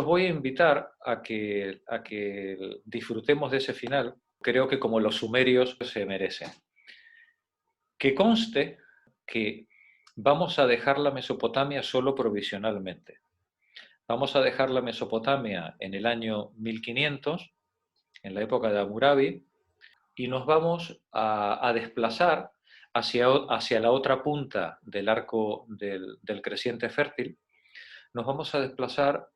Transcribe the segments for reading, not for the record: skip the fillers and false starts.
Os voy a invitar a que disfrutemos de ese final, creo que como los sumerios se merecen. Que conste que vamos a dejar la Mesopotamia solo provisionalmente. Vamos a dejar la Mesopotamia en el año 1500, en la época de Hammurabi, y nos vamos a desplazar hacia la otra punta del arco del creciente fértil. Nos vamos a desplazar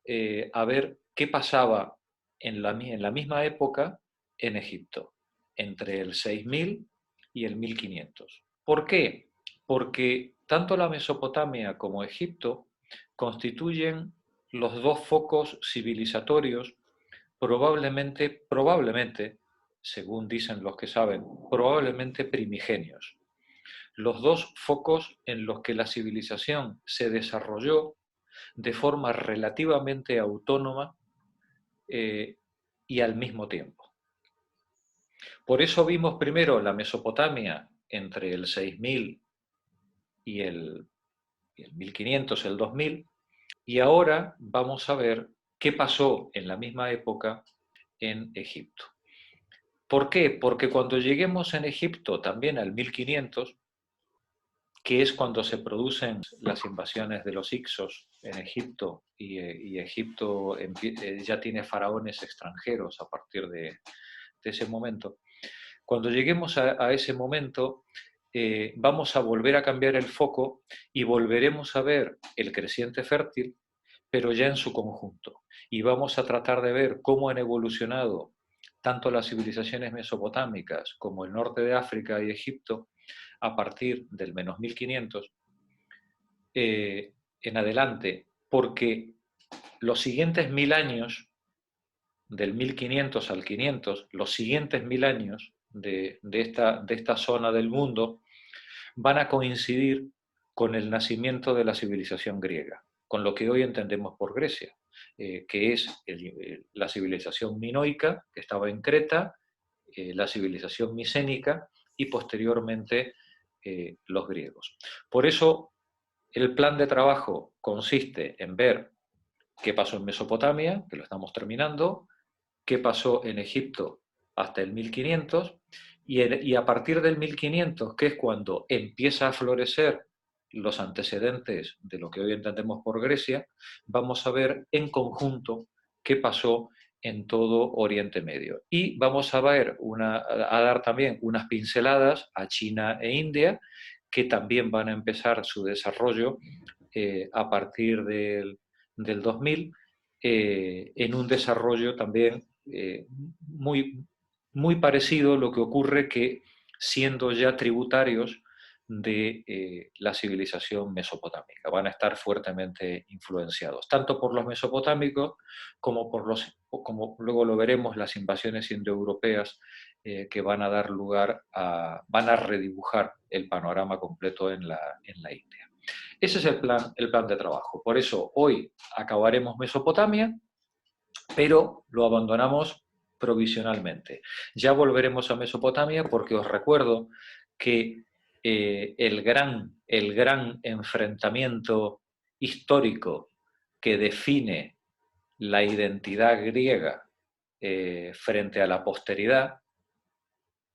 a ver qué pasaba en la misma época en Egipto, entre el 6000 y el 1500. ¿Por qué? Porque tanto la Mesopotamia como Egipto constituyen los dos focos civilizatorios probablemente, según dicen los que saben, probablemente primigenios. Los dos focos en los que la civilización se desarrolló de forma relativamente autónoma y al mismo tiempo. Por eso vimos primero la Mesopotamia entre el 6000 y el 1500, el 2000, y ahora vamos a ver qué pasó en la misma época en Egipto. ¿Por qué? Porque cuando lleguemos en Egipto también al 1500, que es cuando se producen las invasiones de los Hicsos en Egipto, y Egipto ya tiene faraones extranjeros a partir de ese momento. Cuando lleguemos a ese momento, vamos a volver a cambiar el foco y volveremos a ver el creciente fértil, pero ya en su conjunto. Y vamos a tratar de ver cómo han evolucionado tanto las civilizaciones mesopotámicas como el norte de África y Egipto a partir del menos 1500 en adelante, porque los siguientes 1000 años, del 1500 al 500, los siguientes 1000 años de esta zona del mundo van a coincidir con el nacimiento de la civilización griega, con lo que hoy entendemos por Grecia, que es la civilización minoica, que estaba en Creta, la civilización micénica y posteriormente los griegos. Por eso el plan de trabajo consiste en ver qué pasó en Mesopotamia, que lo estamos terminando, qué pasó en Egipto hasta el 1500, y a partir del 1500, que es cuando empieza a florecer los antecedentes de lo que hoy entendemos por Grecia, vamos a ver en conjunto qué pasó en todo Oriente Medio. Y vamos a dar también unas pinceladas a China e India, que también van a empezar su desarrollo a partir del 2000, en un desarrollo también muy, muy parecido. Lo que ocurre que siendo ya tributarios de la civilización mesopotámica, van a estar fuertemente influenciados, tanto por los mesopotámicos como como luego lo veremos, las invasiones indoeuropeas que van a dar lugar van a redibujar el panorama completo en la India. Ese es el plan de trabajo. Por eso hoy acabaremos Mesopotamia, pero lo abandonamos provisionalmente. Ya volveremos a Mesopotamia porque os recuerdo que el gran enfrentamiento histórico que define la identidad griega frente a la posteridad,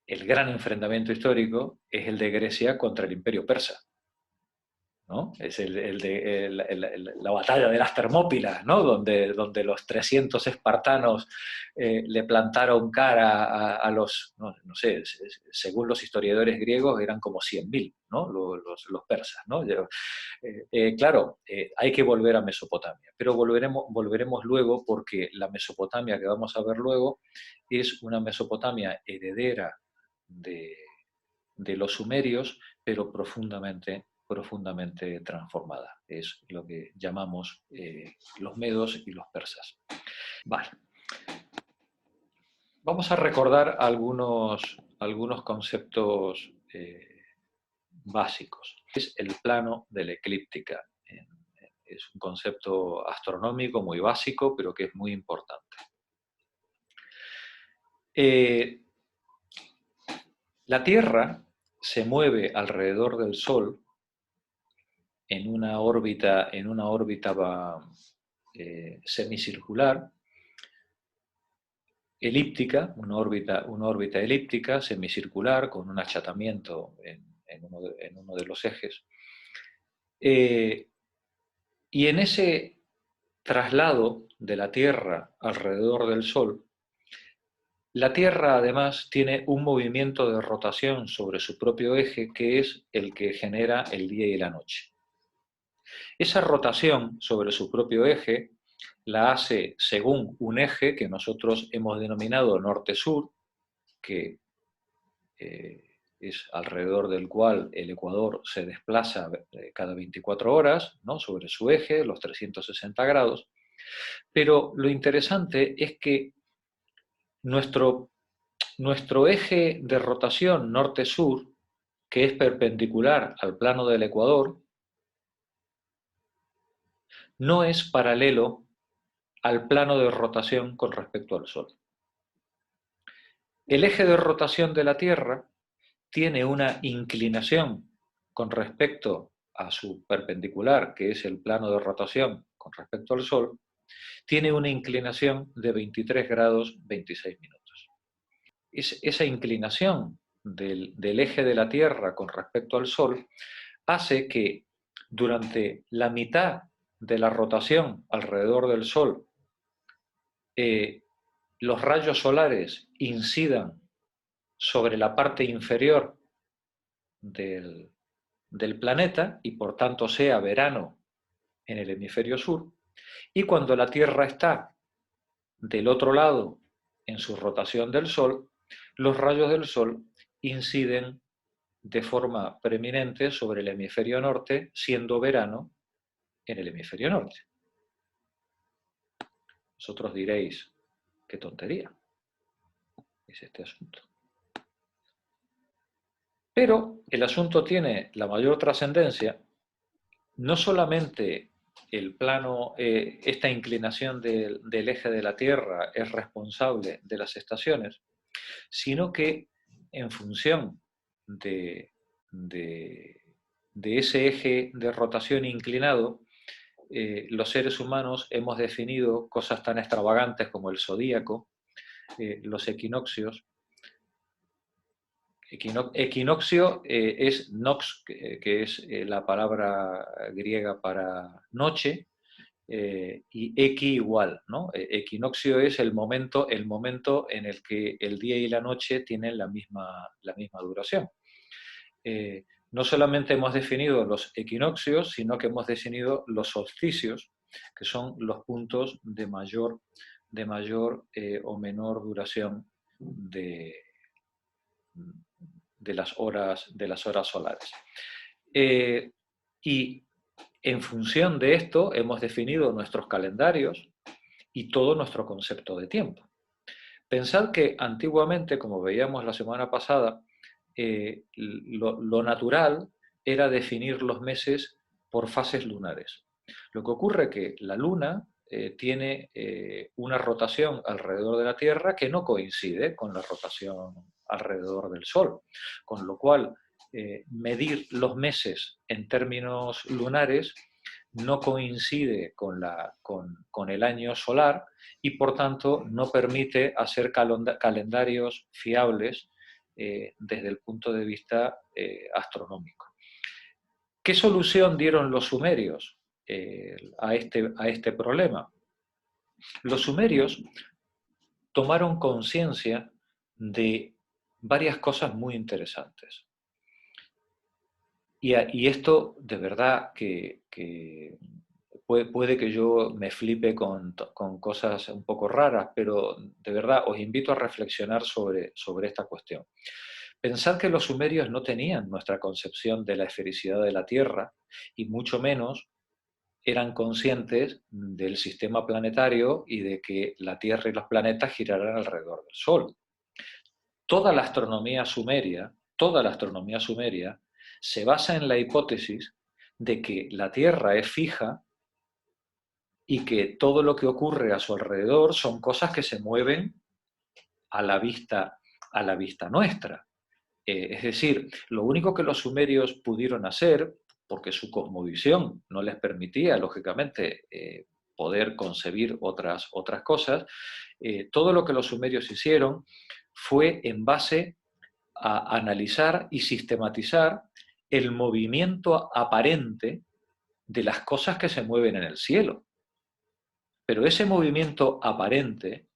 el gran enfrentamiento histórico es el de Grecia contra el Imperio Persa, ¿no? Es la batalla de las Termópilas, ¿no? donde los 300 espartanos le plantaron cara a los, no sé, según los historiadores griegos eran como 100.000, ¿no? los persas, ¿no? Claro, hay que volver a Mesopotamia, pero volveremos luego, porque la Mesopotamia que vamos a ver luego es una Mesopotamia heredera de los sumerios, pero profundamente transformada. Es lo que llamamos los medos y los persas. Vale. Vamos a recordar algunos conceptos básicos. Es el plano de la eclíptica. Es un concepto astronómico muy básico, pero que es muy importante. La Tierra se mueve alrededor del Sol en una órbita semicircular, elíptica, una órbita elíptica, semicircular, con un achatamiento en uno de los ejes. Y en ese traslado de la Tierra alrededor del Sol, la Tierra además tiene un movimiento de rotación sobre su propio eje que es el que genera el día y la noche. Esa rotación sobre su propio eje la hace según un eje que nosotros hemos denominado norte-sur, que es alrededor del cual el ecuador se desplaza cada 24 horas, ¿no?, sobre su eje, los 360 grados. Pero lo interesante es que nuestro eje de rotación norte-sur, que es perpendicular al plano del ecuador, no es paralelo al plano de rotación con respecto al Sol. El eje de rotación de la Tierra tiene una inclinación con respecto a su perpendicular, que es el plano de rotación con respecto al Sol, tiene una inclinación de 23 grados 26 minutos. Esa inclinación del eje de la Tierra con respecto al Sol hace que durante la mitad de la rotación alrededor del Sol los rayos solares incidan sobre la parte inferior del planeta y por tanto sea verano en el hemisferio sur, y cuando la Tierra está del otro lado en su rotación del Sol, los rayos del Sol inciden de forma preeminente sobre el hemisferio norte, siendo verano en el hemisferio norte. Vosotros diréis, qué tontería es este asunto. Pero el asunto tiene la mayor trascendencia, no solamente el plano, esta inclinación del eje de la Tierra es responsable de las estaciones, sino que en función de ese eje de rotación inclinado, los seres humanos hemos definido cosas tan extravagantes como el zodíaco, los equinoccios. Equinoccio es nox, que es la palabra griega para noche, y equi igual, ¿no? Equinoccio es el momento en el que el día y la noche tienen la misma duración. No solamente hemos definido los equinoccios, sino que hemos definido los solsticios, que son los puntos de mayor o menor duración de las horas solares. Y en función de esto hemos definido nuestros calendarios y todo nuestro concepto de tiempo. Pensad que antiguamente, como veíamos la semana pasada, lo natural era definir los meses por fases lunares. Lo que ocurre es que la Luna tiene una rotación alrededor de la Tierra que no coincide con la rotación alrededor del Sol, con lo cual medir los meses en términos lunares no coincide con el año solar y por tanto no permite hacer calendarios fiables desde el punto de vista astronómico. ¿Qué solución dieron los sumerios a este problema? Los sumerios tomaron conciencia de varias cosas muy interesantes. Y esto de verdad que puede que yo me flipe con cosas un poco raras, pero de verdad os invito a reflexionar sobre esta cuestión. Pensad que los sumerios no tenían nuestra concepción de la esfericidad de la Tierra y mucho menos eran conscientes del sistema planetario y de que la Tierra y los planetas giraran alrededor del Sol. Toda la astronomía sumeria se basa en la hipótesis de que la Tierra es fija y que todo lo que ocurre a su alrededor son cosas que se mueven a la vista nuestra. Es decir, lo único que los sumerios pudieron hacer, porque su cosmovisión no les permitía, lógicamente, poder concebir otras cosas, todo lo que los sumerios hicieron fue en base a analizar y sistematizar el movimiento aparente de las cosas que se mueven en el cielo. Pero ese movimiento aparente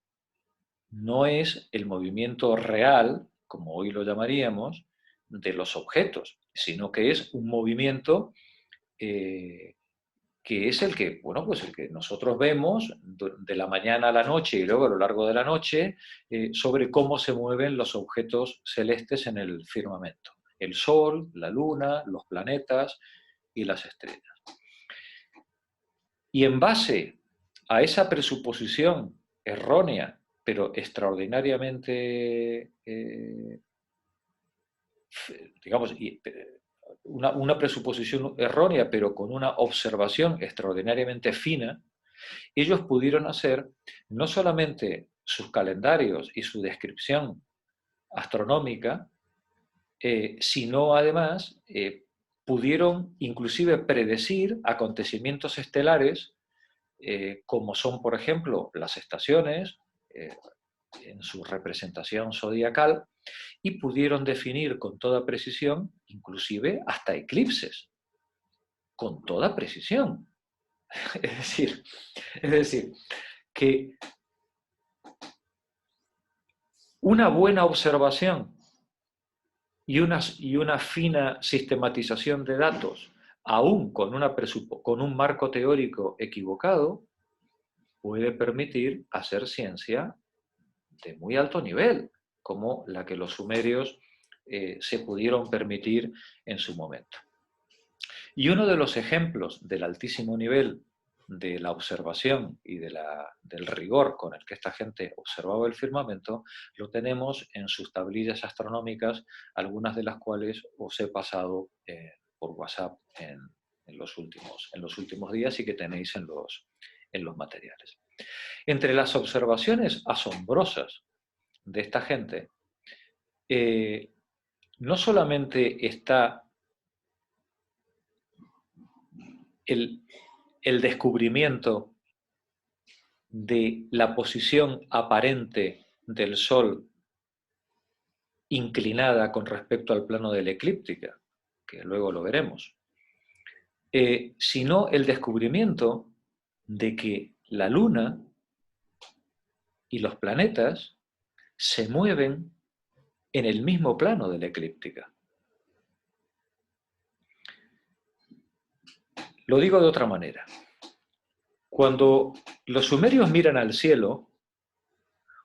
no es el movimiento real, como hoy lo llamaríamos, de los objetos, sino que es un movimiento que es el que, bueno, pues el que nosotros vemos de la mañana a la noche y luego a lo largo de la noche, sobre cómo se mueven los objetos celestes en el firmamento. El Sol, la Luna, los planetas y las estrellas. Y en base a esa presuposición errónea, pero extraordinariamente, digamos, una presuposición errónea, pero con una observación extraordinariamente fina, ellos pudieron hacer no solamente sus calendarios y su descripción astronómica, sino además pudieron inclusive predecir acontecimientos estelares como son, por ejemplo, las estaciones en su representación zodiacal, y pudieron definir con toda precisión, inclusive hasta eclipses, con toda precisión. Es decir, que una buena observación y una fina sistematización de datos, aún con un marco teórico equivocado, puede permitir hacer ciencia de muy alto nivel, como la que los sumerios se pudieron permitir en su momento. Y uno de los ejemplos del altísimo nivel de la observación y del rigor con el que esta gente observaba el firmamento, lo tenemos en sus tablillas astronómicas, algunas de las cuales os he pasado por WhatsApp en los últimos días y que tenéis en los materiales. Entre las observaciones asombrosas de esta gente, no solamente está el descubrimiento de la posición aparente del Sol inclinada con respecto al plano de la eclíptica, que luego lo veremos, sino el descubrimiento de que la Luna y los planetas se mueven en el mismo plano de la eclíptica. Lo digo de otra manera. Cuando los sumerios miran al cielo,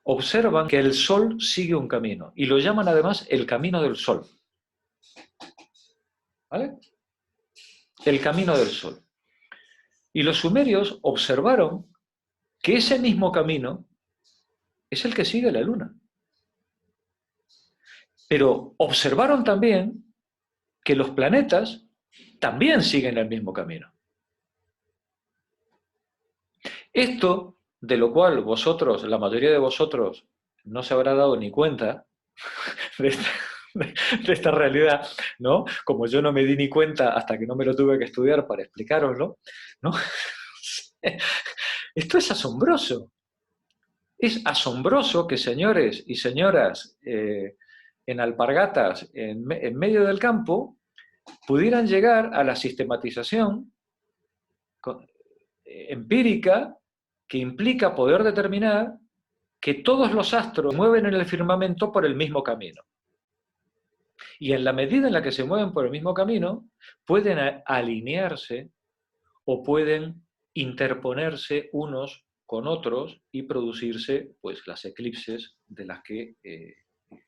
observan que el Sol sigue un camino, y lo llaman además el camino del Sol. ¿Vale? El camino del Sol. Y los sumerios observaron que ese mismo camino es el que sigue la Luna. Pero observaron también que los planetas también siguen el mismo camino. Esto, de lo cual vosotros, la mayoría de vosotros, no se habrá dado ni cuenta de esta realidad, ¿no? Como yo no me di ni cuenta hasta que no me lo tuve que estudiar para explicároslo, ¿no? Esto es asombroso. Es asombroso que señores y señoras en alpargatas en medio del campo pudieran llegar a la sistematización empírica que implica poder determinar que todos los astros se mueven en el firmamento por el mismo camino. Y en la medida en la que se mueven por el mismo camino, pueden alinearse o pueden interponerse unos con otros y producirse pues, las eclipses de las que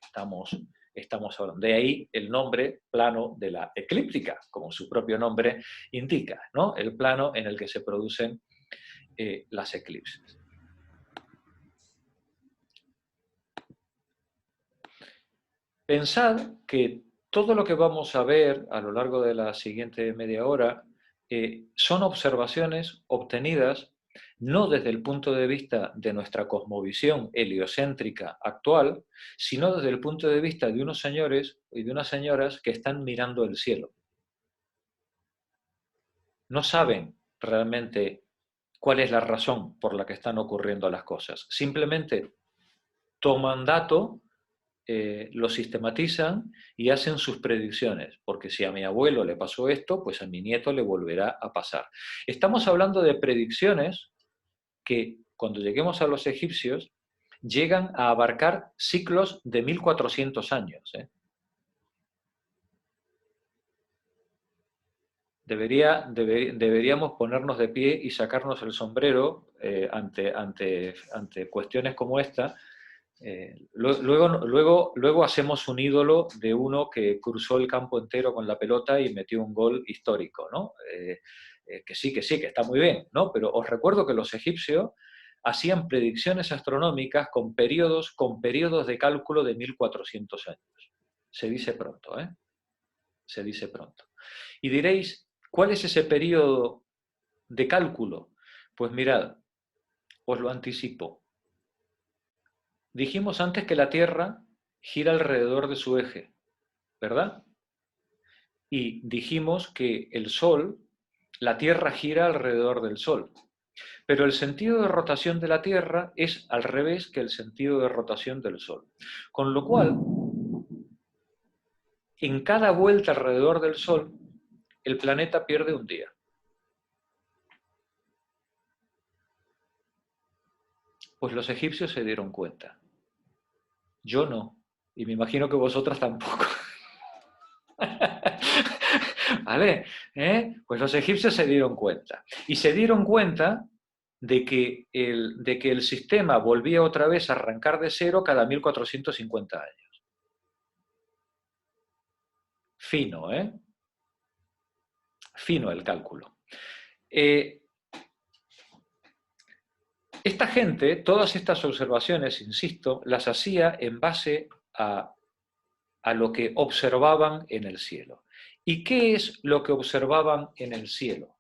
estamos hablando. De ahí el nombre plano de la eclíptica, como su propio nombre indica, ¿no? El plano en el que se producen las eclipses. Pensad que todo lo que vamos a ver a lo largo de la siguiente media hora son observaciones obtenidas no desde el punto de vista de nuestra cosmovisión heliocéntrica actual, sino desde el punto de vista de unos señores y de unas señoras que están mirando el cielo. No saben realmente cuál es la razón por la que están ocurriendo las cosas. Simplemente toman dato, lo sistematizan y hacen sus predicciones, porque si a mi abuelo le pasó esto, pues a mi nieto le volverá a pasar. Estamos hablando de predicciones que, cuando lleguemos a los egipcios, llegan a abarcar ciclos de 1400 años. Deberíamos ponernos de pie y sacarnos el sombrero ante cuestiones como esta. Luego hacemos un ídolo de uno que cruzó el campo entero con la pelota y metió un gol histórico, ¿no? Que sí, que está muy bien, ¿no? Pero os recuerdo que los egipcios hacían predicciones astronómicas con periodos de cálculo de 1400 años. Se dice pronto, ¿eh? Se dice pronto. Y diréis, ¿cuál es ese periodo de cálculo? Pues mirad, os lo anticipo. Dijimos antes que la Tierra gira alrededor de su eje, ¿verdad? Y dijimos que el Sol, la Tierra gira alrededor del Sol. Pero el sentido de rotación de la Tierra es al revés que el sentido de rotación del Sol. Con lo cual, en cada vuelta alrededor del Sol, el planeta pierde un día. Pues los egipcios se dieron cuenta. Yo no. Y me imagino que vosotras tampoco. ¿Vale? Pues los egipcios se dieron cuenta. Y se dieron cuenta de que el sistema volvía otra vez a arrancar de cero cada 1450 años. Fino, ¿eh? Fino el cálculo. Esta gente, todas estas observaciones, insisto, las hacía en base a lo que observaban en el cielo. ¿Y qué es lo que observaban en el cielo?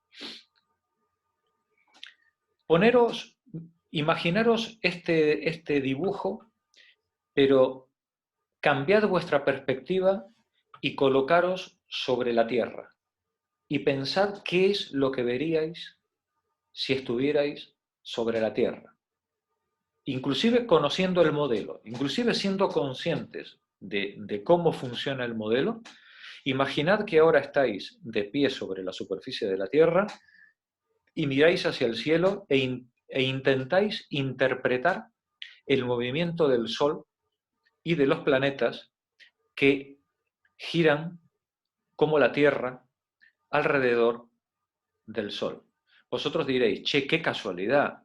Imaginaros este dibujo, pero cambiad vuestra perspectiva y colocaros sobre la Tierra. Y pensad qué es lo que veríais si estuvierais sobre la Tierra. Inclusive conociendo el modelo, inclusive siendo conscientes de cómo funciona el modelo, imaginad que ahora estáis de pie sobre la superficie de la Tierra y miráis hacia el cielo e intentáis interpretar el movimiento del Sol y de los planetas que giran como la Tierra alrededor del Sol. Vosotros diréis, che, qué casualidad,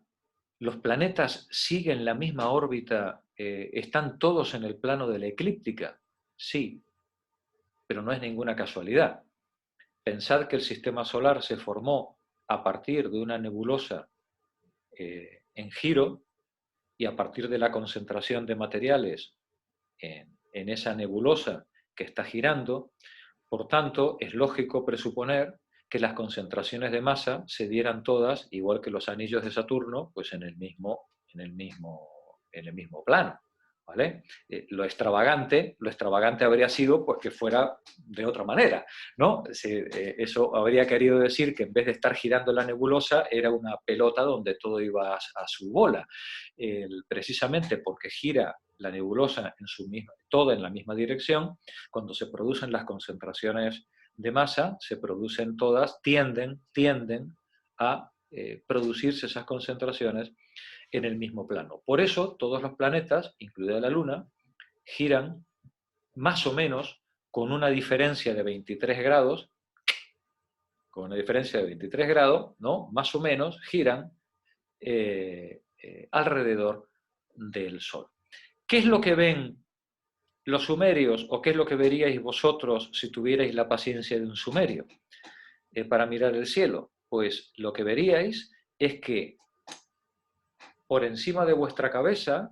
los planetas siguen la misma órbita, están todos en el plano de la eclíptica. Sí, pero no es ninguna casualidad. Pensad que el sistema solar se formó a partir de una nebulosa en giro y a partir de la concentración de materiales en esa nebulosa que está girando. Por tanto, es lógico presuponer que las concentraciones de masa se dieran todas, igual que los anillos de Saturno, pues en el mismo plano. ¿Vale? Lo extravagante habría sido pues, que fuera de otra manera, ¿no? Eso habría querido decir que en vez de estar girando la nebulosa era una pelota donde todo iba a su bola. Precisamente porque gira la nebulosa toda en la misma dirección, cuando se producen las concentraciones de masa, se producen todas, tienden a producirse esas concentraciones en el mismo plano. Por eso todos los planetas, incluida la Luna, giran más o menos con una diferencia de 23 grados, ¿no? Más o menos giran alrededor del Sol. ¿Qué es lo que ven los sumerios o qué es lo que veríais vosotros si tuvierais la paciencia de un sumerio para mirar el cielo? Pues lo que veríais es que por encima de vuestra cabeza,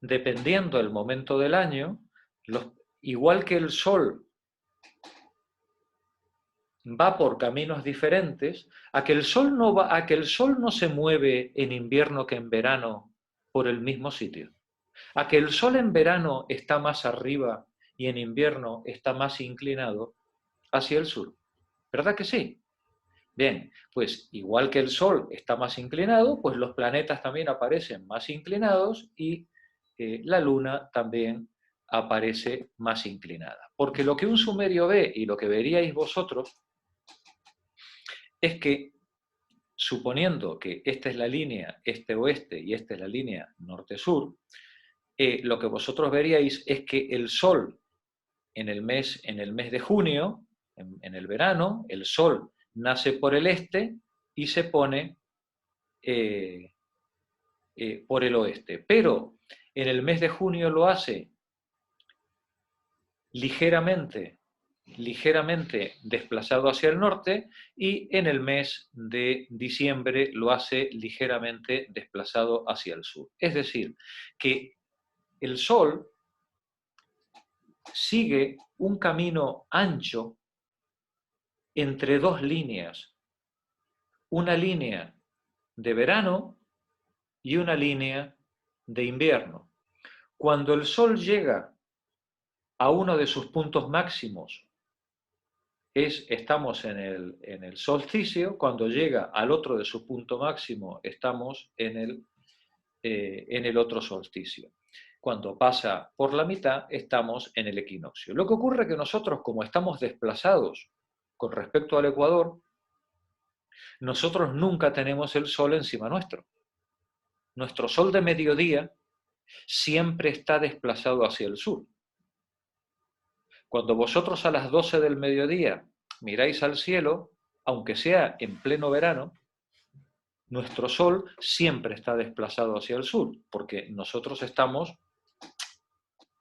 dependiendo del momento del año, igual que el Sol va por caminos diferentes, a que el Sol no se mueve en invierno que en verano por el mismo sitio. A que el Sol en verano está más arriba y en invierno está más inclinado hacia el sur. ¿Verdad que sí? Bien, pues igual que el Sol está más inclinado, pues los planetas también aparecen más inclinados y la Luna también aparece más inclinada. Porque lo que un sumerio ve y lo que veríais vosotros es que, suponiendo que esta es la línea este-oeste y esta es la línea norte-sur, lo que vosotros veríais es que el Sol en el mes de junio, en el verano, el Sol nace por el este y se pone eh, por el oeste. Pero en el mes de junio lo hace ligeramente, ligeramente desplazado hacia el norte, y en el mes de diciembre lo hace ligeramente desplazado hacia el sur. Es decir, que el Sol sigue un camino ancho entre dos líneas, una línea de verano y una línea de invierno. Cuando el Sol llega a uno de sus puntos máximos, estamos en el solsticio; cuando llega al otro de su punto máximo, estamos en el otro solsticio. Cuando pasa por la mitad, estamos en el equinoccio. Lo que ocurre es que nosotros, como estamos desplazados con respecto al ecuador, nosotros nunca tenemos el Sol encima nuestro. Nuestro Sol de mediodía siempre está desplazado hacia el sur. Cuando vosotros a las 12 del mediodía miráis al cielo, aunque sea en pleno verano, nuestro Sol siempre está desplazado hacia el sur, porque nosotros estamos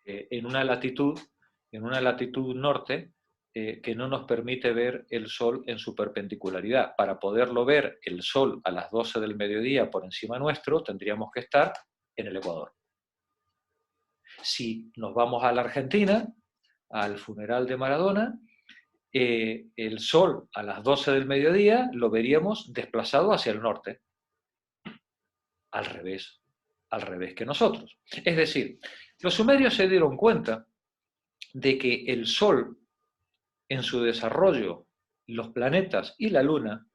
en una latitud norte, que no nos permite ver el Sol en su perpendicularidad. Para poderlo ver, el Sol a las 12 del mediodía por encima nuestro, tendríamos que estar en el Ecuador. Si nos vamos a la Argentina, al funeral de Maradona, el Sol a las 12 del mediodía lo veríamos desplazado hacia el norte, al revés que nosotros. Es decir, los sumerios se dieron cuenta de que el Sol, en su desarrollo, los planetas y la Luna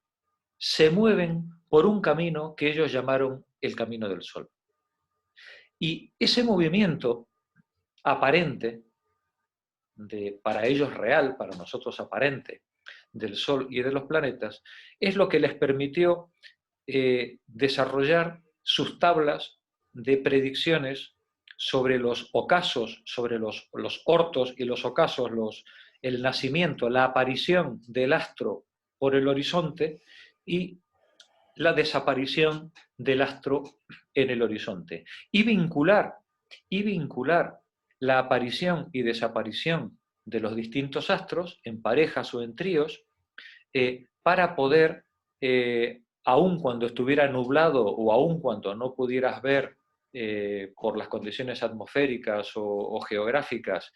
se mueven por un camino que ellos llamaron el camino del Sol. Y ese movimiento aparente, para ellos real, para nosotros aparente, del Sol y de los planetas, es lo que les permitió desarrollar sus tablas de predicciones sobre los ocasos, sobre los ortos y los ocasos, el nacimiento, la aparición del astro por el horizonte y la desaparición del astro en el horizonte. Y vincular la aparición y desaparición de los distintos astros en parejas o en tríos, para poder, aun cuando estuviera nublado o aun cuando no pudieras ver por las condiciones atmosféricas o geográficas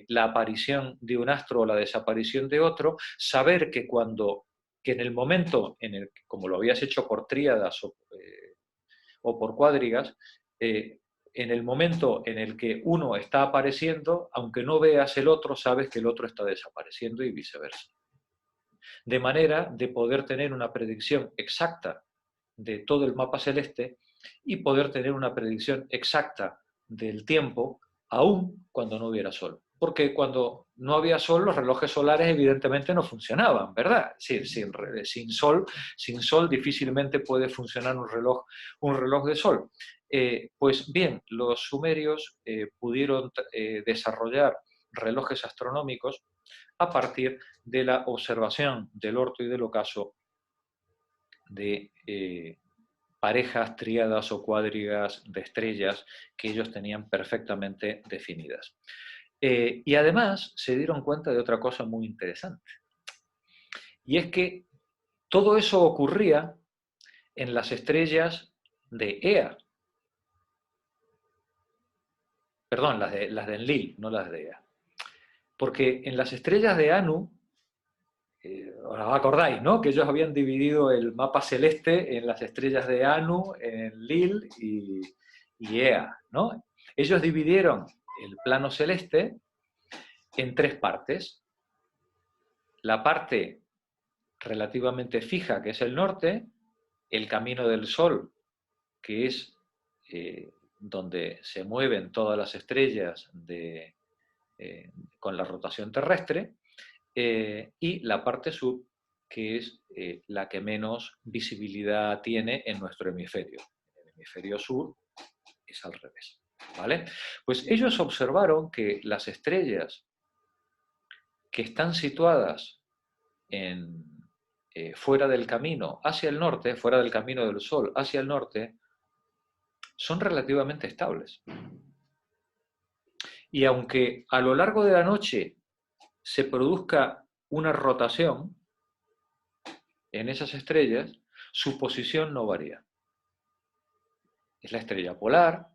la aparición de un astro o la desaparición de otro, saber que en el momento en el que, como lo habías hecho por tríadas o por cuádrigas, en el momento en el que uno está apareciendo, aunque no veas el otro, sabes que el otro está desapareciendo y viceversa. De manera de poder tener una predicción exacta de todo el mapa celeste y poder tener una predicción exacta del tiempo, aún cuando no hubiera sol. Porque cuando no había sol, los relojes solares evidentemente no funcionaban, ¿verdad? Sin sol difícilmente puede funcionar un reloj de sol. Pues bien, los sumerios pudieron desarrollar relojes astronómicos a partir de la observación del orto y del ocaso de parejas, tríadas o cuádrigas de estrellas que ellos tenían perfectamente definidas. Y además se dieron cuenta de otra cosa muy interesante, y es que todo eso ocurría en las estrellas de Ea. Perdón, las de Enlil, no las de Ea. Porque en las estrellas de Anu, os acordáis, ¿no? Que ellos habían dividido el mapa celeste en las estrellas de Anu, Enlil y Ea, ¿no? Ellos dividieron el plano celeste en tres partes. La parte relativamente fija, que es el norte, el camino del Sol, que es donde se mueven todas las estrellas con la rotación terrestre, y la parte sur, que es la que menos visibilidad tiene en nuestro hemisferio. En el hemisferio sur es al revés, ¿vale? Pues ellos observaron que las estrellas que están situadas fuera del camino hacia el norte, fuera del camino del Sol hacia el norte, son relativamente estables. Y aunque a lo largo de la noche se produzca una rotación en esas estrellas, su posición no varía. Es la estrella polar,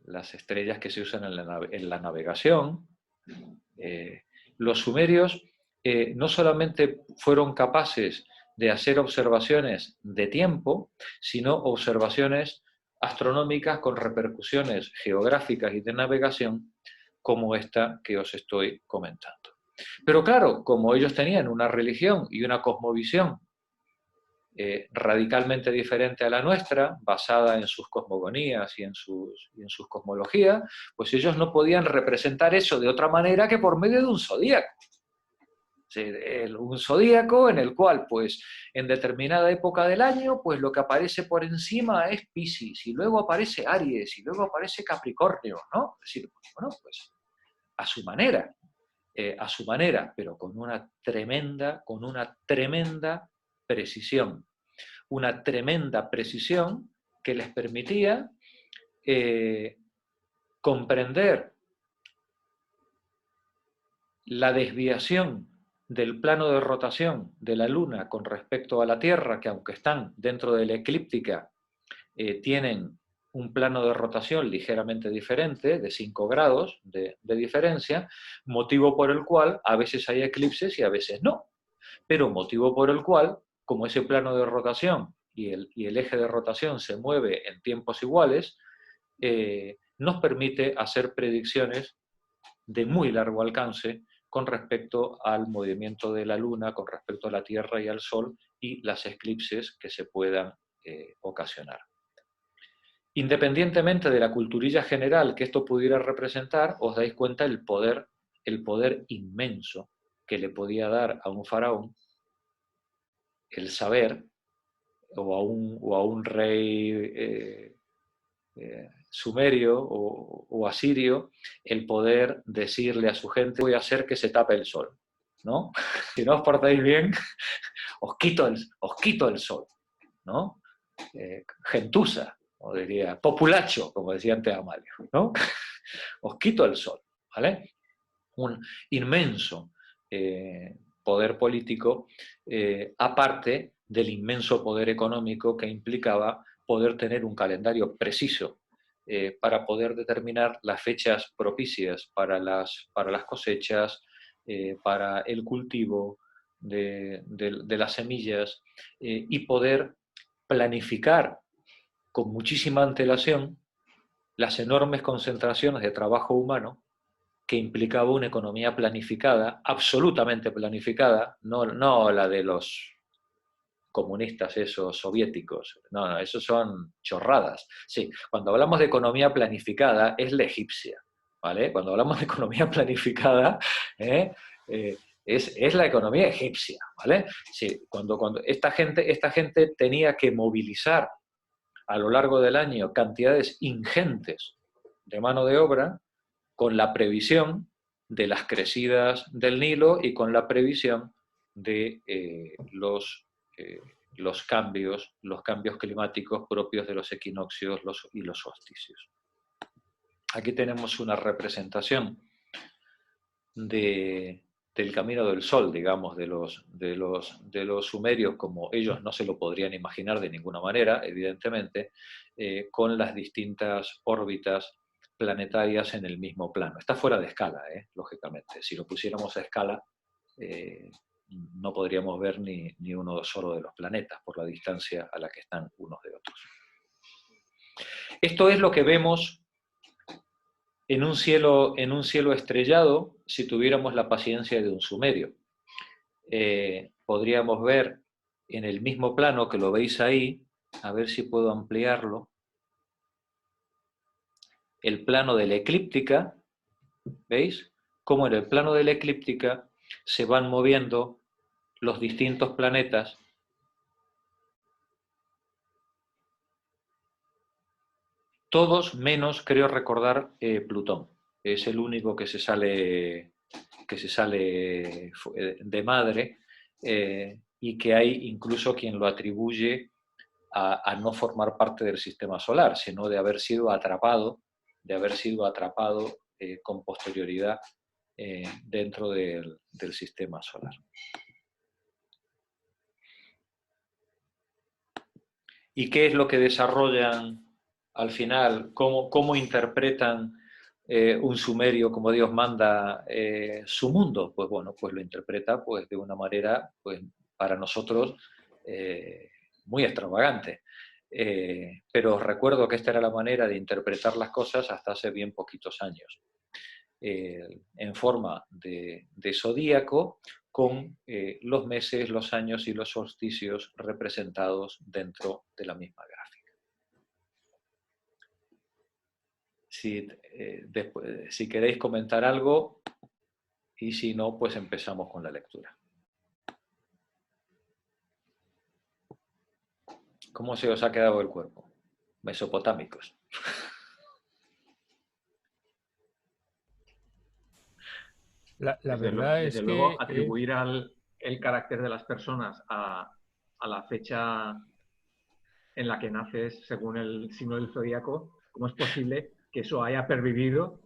las estrellas que se usan en la navegación. Los sumerios no solamente fueron capaces de hacer observaciones de tiempo, sino observaciones astronómicas con repercusiones geográficas y de navegación, como esta que os estoy comentando. Pero claro, como ellos tenían una religión y una cosmovisión radicalmente diferente a la nuestra, basada en sus cosmogonías y en sus cosmologías, pues ellos no podían representar eso de otra manera que por medio de un zodíaco. Un zodíaco en el cual, pues, en determinada época del año, pues lo que aparece por encima es Piscis, y luego aparece Aries, y luego aparece Capricornio, ¿no? Es decir, bueno, pues a su manera, pero con una tremenda precisión. Una tremenda precisión que les permitía comprender la desviación del plano de rotación de la Luna con respecto a la Tierra, que aunque están dentro de la eclíptica, tienen un plano de rotación ligeramente diferente, de 5 grados de diferencia, motivo por el cual a veces hay eclipses y a veces no, pero motivo por el cual, como ese plano de rotación y el eje de rotación se mueve en tiempos iguales, nos permite hacer predicciones de muy largo alcance con respecto al movimiento de la Luna, con respecto a la Tierra y al Sol, y las eclipses que se puedan ocasionar. Independientemente de la culturilla general que esto pudiera representar, os dais cuenta el poder inmenso que le podía dar a un faraón el saber, o a un rey sumerio o asirio, el poder decirle a su gente: voy a hacer que se tape el sol, ¿no? Si no os portáis bien, os quito el sol, ¿no? Gentuza, o diría populacho, como decía antes Amalio, ¿no? Os quito el sol, ¿vale? Un inmenso poder político, aparte del inmenso poder económico que implicaba poder tener un calendario preciso para poder determinar las fechas propicias para las cosechas, para el cultivo de las semillas, y poder planificar con muchísima antelación las enormes concentraciones de trabajo humano que implicaba una economía planificada, absolutamente planificada, no la de los comunistas esos soviéticos, no, esos son chorradas. Sí, cuando hablamos de economía planificada es la egipcia, ¿vale? Cuando hablamos de economía planificada es la economía egipcia, ¿vale? Sí, cuando esta gente tenía que movilizar a lo largo del año cantidades ingentes de mano de obra, con la previsión de las crecidas del Nilo y con la previsión de los cambios climáticos propios de los equinoccios y los solsticios. Aquí tenemos una representación del camino del Sol, digamos, de los sumerios, como ellos no se lo podrían imaginar de ninguna manera, evidentemente, con las distintas órbitas planetarias en el mismo plano. Está fuera de escala, lógicamente. Si lo pusiéramos a escala, no podríamos ver ni uno solo de los planetas por la distancia a la que están unos de otros. Esto es lo que vemos en un cielo estrellado si tuviéramos la paciencia de un sumerio. podríamos ver en el mismo plano que lo veis ahí, a ver si puedo ampliarlo, el plano de la eclíptica, ¿veis? Cómo en el plano de la eclíptica se van moviendo los distintos planetas todos menos, creo recordar, Plutón. Es el único que se sale de madre, y que hay incluso quien lo atribuye a no formar parte del sistema solar, sino de haber sido atrapado, con posterioridad dentro del sistema solar. ¿Y qué es lo que desarrollan al final? ¿Cómo interpretan un sumerio, como Dios manda, su mundo? Pues bueno, pues lo interpreta pues, de una manera, pues, para nosotros, muy extravagante. Pero os recuerdo que esta era la manera de interpretar las cosas hasta hace bien poquitos años. En forma de zodíaco, con los meses, los años y los solsticios representados dentro de la misma gráfica. Si queréis comentar algo, y si no, pues empezamos con la lectura. ¿Cómo se os ha quedado el cuerpo? Mesopotámicos. La verdad es que... Desde luego, atribuir el carácter de las personas a la fecha en la que naces, según el signo del zodíaco, ¿cómo es posible que eso haya pervivido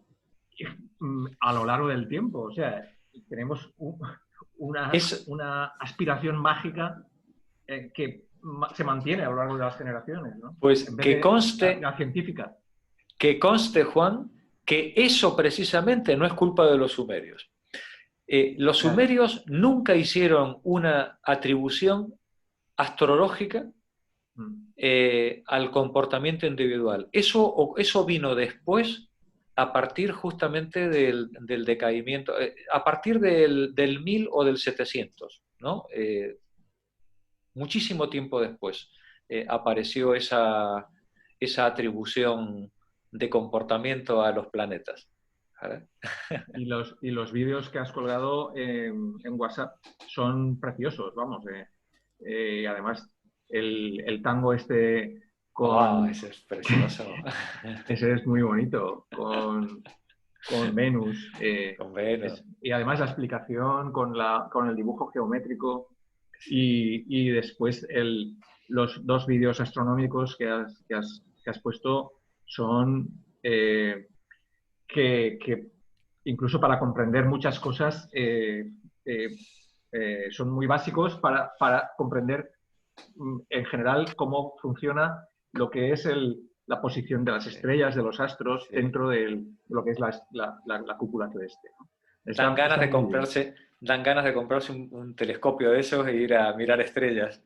a lo largo del tiempo? O sea, tenemos una aspiración mágica que se mantiene a lo largo de las generaciones, ¿no? Pues que conste, la científica. Que conste, Juan, que eso precisamente no es culpa de los sumerios. Los sumerios nunca hicieron una atribución astrológica al comportamiento individual. Eso vino después, a partir justamente del decaimiento, a partir del 1000 o del 700, ¿no? Muchísimo tiempo después apareció esa atribución de comportamiento a los planetas. ¿Vale? Y los vídeos que has colgado en WhatsApp son preciosos, vamos. Además, el tango este con... ese es precioso. Ese es muy bonito, con Venus. Con Venus. Y además la explicación con el dibujo geométrico y después los dos vídeos astronómicos que has puesto son... que incluso para comprender muchas cosas son muy básicos para comprender en general cómo funciona lo que es la posición de las estrellas, de los astros, dentro de lo que es la cúpula celeste, ¿no? Dan ganas de comprarse un telescopio de esos e ir a mirar estrellas.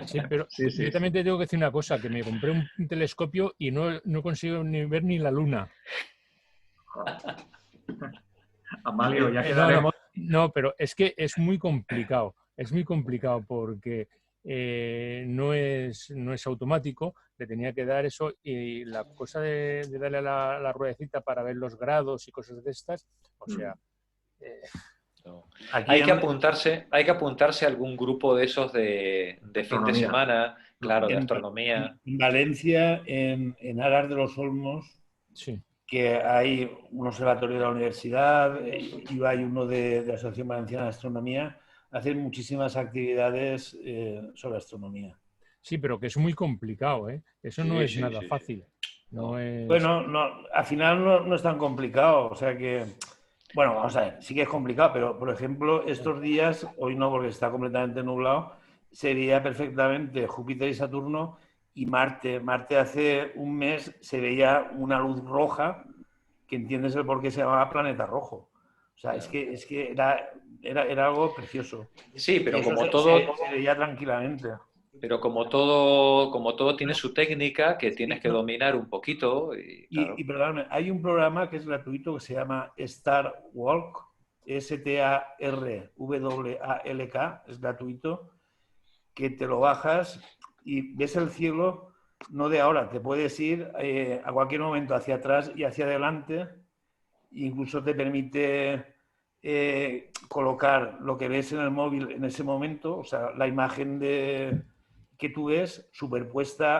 Sí, pero yo también te tengo que decir una cosa, que me compré un telescopio y no consigo ni ver ni la luna. Amalio, ya quedaremos. No, pero es que es muy complicado porque no es automático, le tenía que dar eso, y la cosa de darle a la ruedecita para ver los grados y cosas de estas, o sea... Hay que apuntarse a algún grupo de esos de fin de semana, claro, de astronomía. En Valencia, en Aras de los Olmos, sí, que hay un observatorio de la universidad y hay uno de la Asociación Valenciana de Astronomía, hacen muchísimas actividades sobre astronomía. Sí, pero que es muy complicado, ¿eh? Eso no es nada fácil. No es... Bueno, al final no es tan complicado, o sea que... Bueno, vamos a ver, sí que es complicado, pero por ejemplo, estos días, hoy no porque está completamente nublado, se veía perfectamente Júpiter y Saturno y Marte. Marte hace un mes se veía una luz roja, que entiendes el por qué se llamaba planeta rojo. O sea, es que era algo precioso. Sí, pero como todo... Se veía tranquilamente. Pero como todo tiene su técnica que tienes que dominar un poquito. Y perdóname, hay un programa que es gratuito que se llama Star Walk, STARWALK, es gratuito, que te lo bajas y ves el cielo, no de ahora, te puedes ir a cualquier momento hacia atrás y hacia adelante, incluso te permite colocar lo que ves en el móvil en ese momento, o sea, la imagen que tú ves superpuesta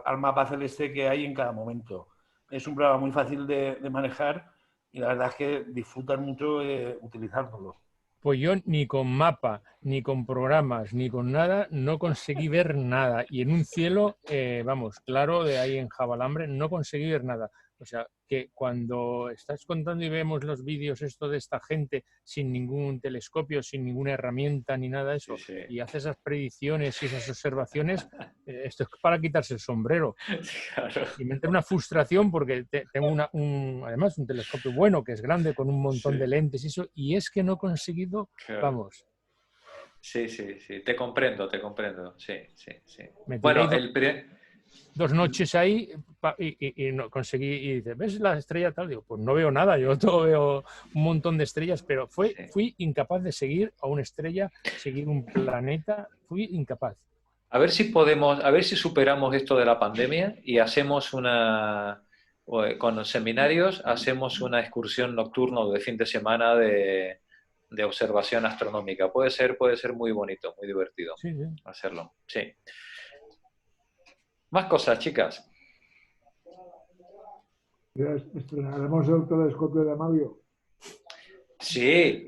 al mapa celeste que hay en cada momento. Es un programa muy fácil de manejar y la verdad es que disfrutan mucho utilizándolo. Pues yo ni con mapa, ni con programas, ni con nada, no conseguí ver nada. Y en un cielo, vamos, claro, de ahí en Javalambre, no conseguí ver nada. O sea, que cuando estás contando y vemos los vídeos esto de esta gente sin ningún telescopio, sin ninguna herramienta ni nada de eso, Sí, sí. y hace esas predicciones y esas observaciones, esto es para quitarse el sombrero. Claro. Y me entra una frustración porque tengo además un telescopio bueno, que es grande, con un montón de lentes y eso, y es que no he conseguido, Claro. vamos. Sí, te comprendo, sí. Me Bueno, tiré 2 noches ahí y no conseguí, y dices, ¿ves la estrella tal? Digo, pues no veo nada, yo todo veo un montón de estrellas, pero fui incapaz de seguir a una estrella, seguir un planeta, fui incapaz. A ver si superamos esto de la pandemia y hacemos con los seminarios, hacemos una excursión nocturna de fin de semana de observación astronómica. Puede ser muy bonito, muy divertido hacerlo. Sí. Más cosas, chicas. ¿Estrenaremos el telescopio de Amalio? Sí,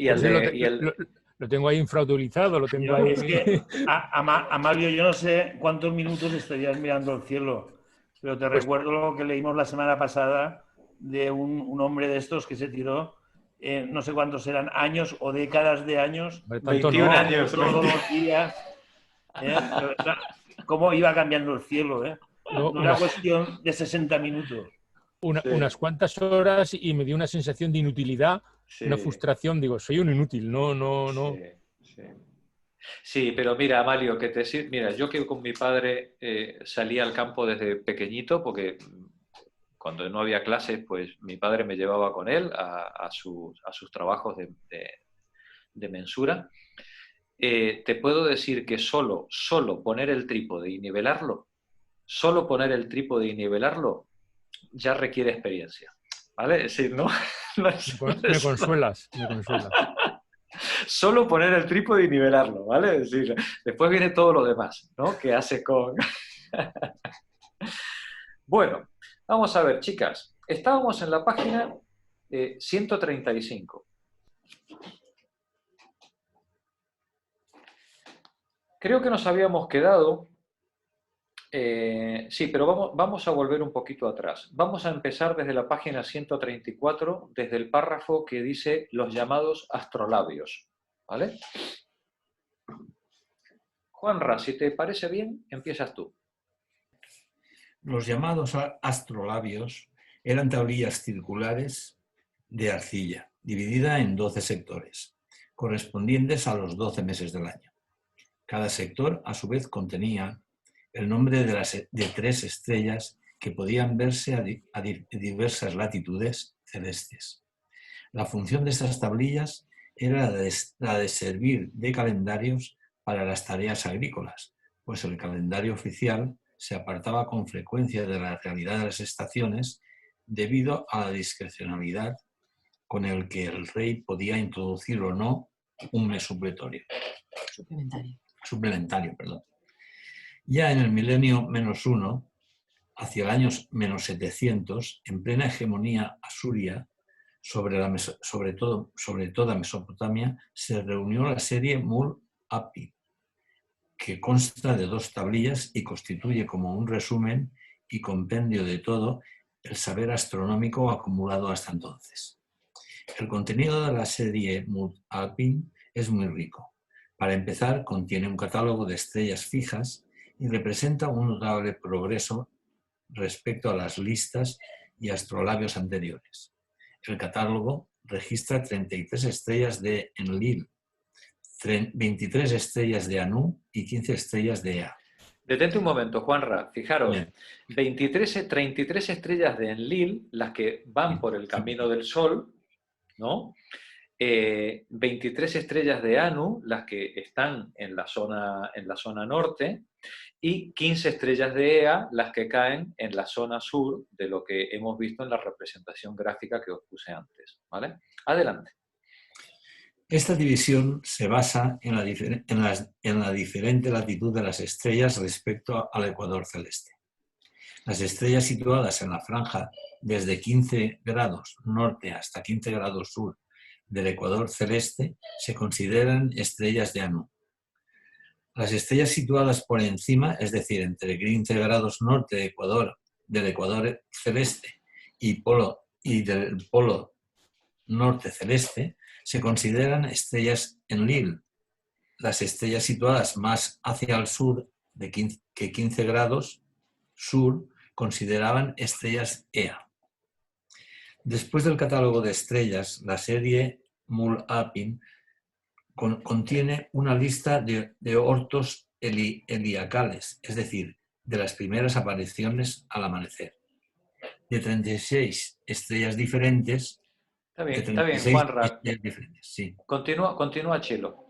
lo tengo ahí infrautilizado, lo tengo ahí. Es que, Amalio, yo no sé cuántos minutos estarías mirando el cielo, pero te recuerdo lo que leímos la semana pasada de un hombre de estos que se tiró, no sé cuántos eran, años o décadas de años. 21 años. Todos los días. Cómo iba cambiando el cielo, ¿eh? No era cuestión de 60 minutos. Unas cuantas horas y me dio una sensación de inutilidad, una frustración. Digo, soy un inútil, no. Sí, pero mira, Amalio, mira, yo que con mi padre salía al campo desde pequeñito, porque cuando no había clases, pues mi padre me llevaba con él a sus trabajos de mensura. Te puedo decir que solo poner el trípode y nivelarlo, ya requiere experiencia, ¿vale? Es decir, Me consuelas. Solo poner el trípode y nivelarlo, ¿vale? Es decir, después viene todo lo demás, ¿no? Que haces con... Bueno, vamos a ver, chicas. Estábamos en la página 135. Creo que nos habíamos quedado... sí, pero vamos a volver un poquito atrás. Vamos a empezar desde la página 134, desde el párrafo que dice los llamados astrolabios, ¿vale? Juanra, si te parece bien, empiezas tú. Los llamados astrolabios eran tablillas circulares de arcilla, dividida en 12 sectores, correspondientes a los 12 meses del año. Cada sector, a su vez, contenía el nombre de 3 estrellas que podían verse a diversas latitudes celestes. La función de estas tablillas era la de servir de calendarios para las tareas agrícolas, pues el calendario oficial se apartaba con frecuencia de la realidad de las estaciones debido a la discrecionalidad con el que el rey podía introducir o no un mes suplementario. Ya en el milenio -1, hacia el año -700, en plena hegemonía asuria sobre toda Mesopotamia, se reunió la serie Mul-Api, que consta de 2 tablillas y constituye como un resumen y compendio de todo el saber astronómico acumulado hasta entonces. El contenido de la serie Mul-Api es muy rico. Para empezar, contiene un catálogo de estrellas fijas y representa un notable progreso respecto a las listas y astrolabios anteriores. El catálogo registra 33 estrellas de Enlil, 23 estrellas de Anu y 15 estrellas de Ea. Detente un momento, Juanra. Fijaros, 33 estrellas de Enlil, las que van por el camino del Sol, ¿no? 23 estrellas de Anu, las que están en la zona norte, y 15 estrellas de Ea, las que caen en la zona sur de lo que hemos visto en la representación gráfica que os puse antes, ¿vale? Adelante. Esta división se basa en la diferente latitud de las estrellas respecto al ecuador celeste. Las estrellas situadas en la franja desde 15 grados norte hasta 15 grados sur del ecuador celeste se consideran estrellas de Anu. Las estrellas situadas por encima, es decir, entre 15 grados norte del ecuador celeste y del polo norte celeste, se consideran estrellas Enlil. Las estrellas situadas más hacia el sur que 15 grados sur consideraban estrellas Ea. Después del catálogo de estrellas, la serie Mul-Apin contiene una lista de ortos heliacales, es decir, de las primeras apariciones al amanecer. De 36 estrellas diferentes. Está bien, Juanra. Sí. Continúa, Chelo.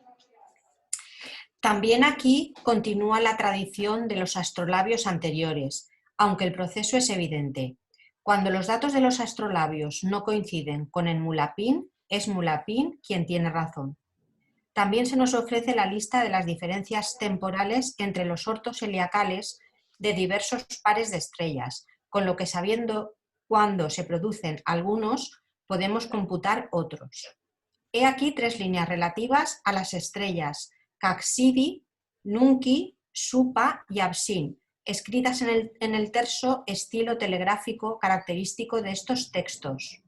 También aquí continúa la tradición de los astrolabios anteriores, aunque el proceso es evidente. Cuando los datos de los astrolabios no coinciden con el Mulapin, es Mulapin quien tiene razón. También se nos ofrece la lista de las diferencias temporales entre los ortos heliacales de diversos pares de estrellas, con lo que sabiendo cuándo se producen algunos, podemos computar otros. He aquí 3 líneas relativas a las estrellas Caxidi, Nunki, Supa y Absin, escritas en el terso estilo telegráfico característico de estos textos.